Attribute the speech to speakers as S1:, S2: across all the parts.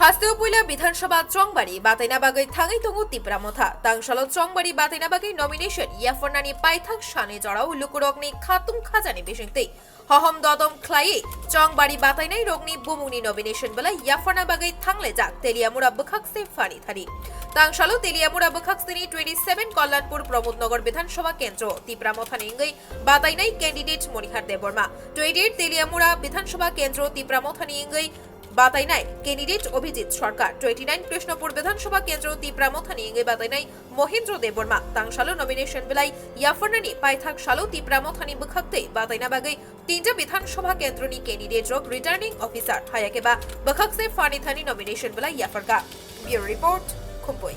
S1: हास्तेउपुइला विधानसभा चंगबारी बाताइनाबागै थाङै तंगु तिप्रामथा तांसालो चंगबारी बाताइनाबागै नमिनेशन याफरनानि पाइथाक साने जड़ाउ लुकुरगनि खातुं खाजानि बेसिंतै हहम ददम ख्लायै चंगबारी बाताइनाय रगनि बुमुनि नमिनेशन बेला याफरनाबागै थांले जाक तेलियामुरा बखाक्से फानि थानि तांसालो तेलियामुरा बखाक्सेनि 27 कल्याणपुर प्रमोदनगर विधानसभा केंद्र तिप्रामथानि इंगै बाताइनाय कैंडिडेट मणिहार देबबर्मा 28 तेलियामुरा विधानसभा केंद्र तिप्रामथानि इंगै बाताइनाय कैंडिडेट अभिजित सरकार 29 कृष्णपुर विधानसभा केंद्र तिप्रामथानि इंगै बाताइनाय महेंद्र देबबर्मा तांसालो नमिनेशन बेलाय याफरनानि पाइथाक सालो तिप्रामथानि बखाक्ते बाताइनाबागै तीनटा विधानसभा केंद्रनि कैंडिडेट रग रिटार्निंग ऑफिसर हायाकेबा बखाक्से फानिथानि नमिनेशन बेलाय याफरका ब्यूरो रिपोर्ट खुम्पुई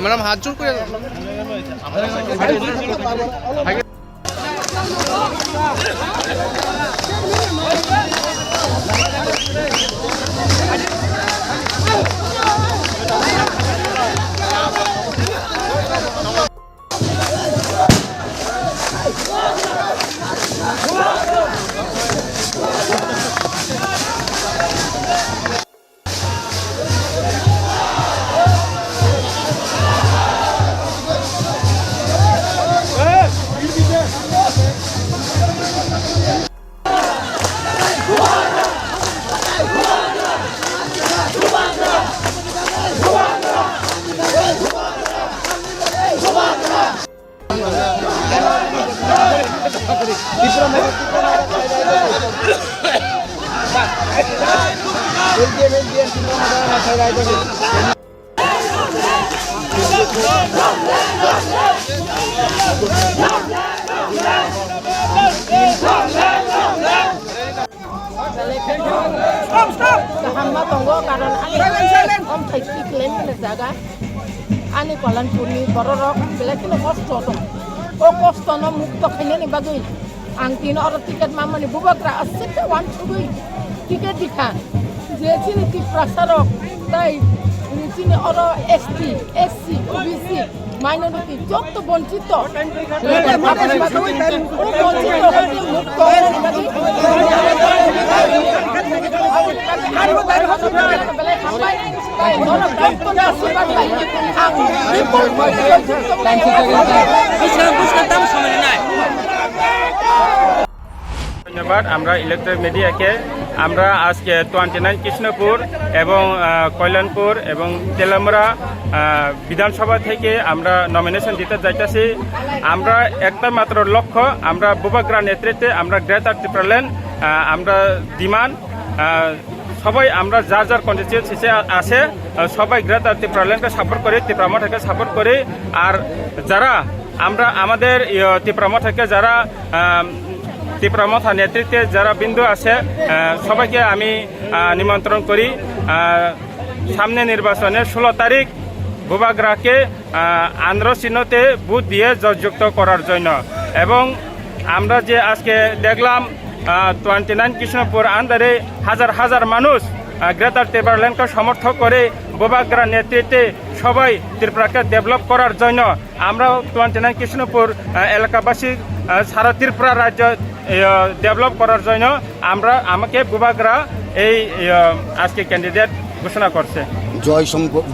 S2: मैडम हाथ जोड़ कर
S3: Hamba tonggo karon om thaiki claim le jaga ani Kalanpurni bororok belek no kosto to o kosto no mukto khine ni bagui ang tin or ticket mamani bubakra asite wan sugui ticket dikha je chini ti prasarok tai chini or ST SC OBC minority যত বঞ্চিত ও বঞ্চিত
S4: ধন্যবাদ আমরা electronic মিডিয়াকে। আমরা আজকে 29 কৃষ্ণপুর এবং কল্যাণপুর এবং তেলামরা বিধানসভা থেকে আমরা নমিনেশন দিতে যাইতেছি। আমরা একটা মাত্র লক্ষ্য, আমরা বুবাগ্রা নেতৃত্বে আমরা গ্রেটার ত্রিপুরাল্যান্ড আমরা ডিমান্ড সবাই আমরা যার যার কনস্টিটিউয়েন্সিতে আছে সবাই গ্রেটার ত্রিপুরাল্যান্ডকে সাপোর্ট করি, ত্রিপুরামঠকে সাপোর্ট করি। আর যারা আমরা আমাদের ত্রিপুরামঠকে যারা ত্রিপুরামঠা নেতৃত্বে যারা বিন্দু আছে সবাইকে আমি নিমন্ত্রণ করি সামনে নির্বাচনে 16 তারিখ বুবাগ্রাকে আন্ধ্র চিহ্নতে বুথ দিয়ে জয়যুক্ত করার জন্য। এবং আমরা যে আজকে দেখলাম 29 কৃষ্ণপুর আন্ডারে হাজার হাজার মানুষ গ্রেটার ত্রিপুরাল্যান্ডকে সমর্থন করে বুবাগ্রা নেতৃত্বে সবাই ত্রিপুরাকে ডেভেলপ করার জন্য। আমরা 29 কৃষ্ণপুর এলাকাবাসী সারা ত্রিপুরা রাজ্য ডেভেলপ করার জন্য আমাকে বুবাগ্রা এই আজকে ক্যান্ডিডেট ঘোষণা করছে।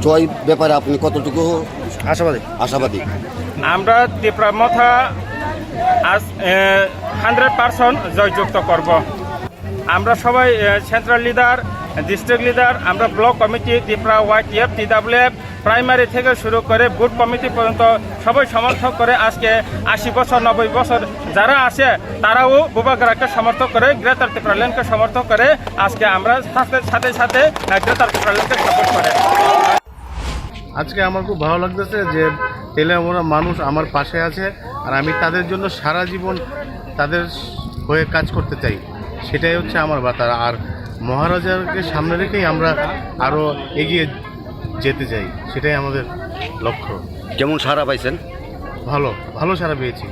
S5: জয় ব্যাপারে আপনি কতটুকু আশাবাদী?
S4: আমরা ত্রিপুরামঠা 100% জয়যুক্ত করব। আমরা সবাই সেন্ট্রাল লিডার, ডিস্ট্রিক্ট লিডার, আমরা block committee, Tripura YTF, TWF primary থেকে শুরু করে বুথ কমিটি পর্যন্ত সবাই সমর্থন করে আজকে 80 বছর 90 বছর যারা আছে তারাও বুবাগ্রাকে সমর্থন করে, গ্রেটার ত্রিপুরাল্যান্ডকে সমর্থন করে। আজকে আমরা সাথে সাথে গ্রেটার ত্রিপুরাল্যান্ডকে সাপোর্ট করে।
S2: আজকে আমার খুব ভালো লাগতেছে যে তেলেমরা মানুষ আমার পাশে আছে, আর আমি তাদের জন্য সারা জীবন তাদের হয়ে কাজ করতে চাই। সেটাই হচ্ছে আমার বার্তা। আর মহারাজাকে সামনে রেখেই আমরা আরও এগিয়ে যেতে চাই, সেটাই আমাদের লক্ষ্য।
S5: কেমন সাড়া পাইছেন?
S2: ভালো সাড়া পেয়েছি।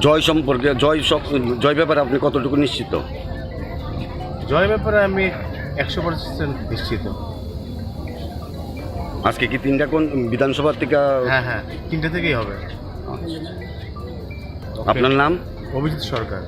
S5: জয় সম্পর্কে জয় ব্যাপারে আপনি কতটুকু নিশ্চিত?
S2: জয় ব্যাপারে আমি 100% নিশ্চিত।
S5: আজকে কি 3টা কোন বিধানসভা থেকে?
S2: হ্যাঁ 3টে থেকেই হবে।
S5: আপনার নাম?
S2: অভিজিৎ সরকার।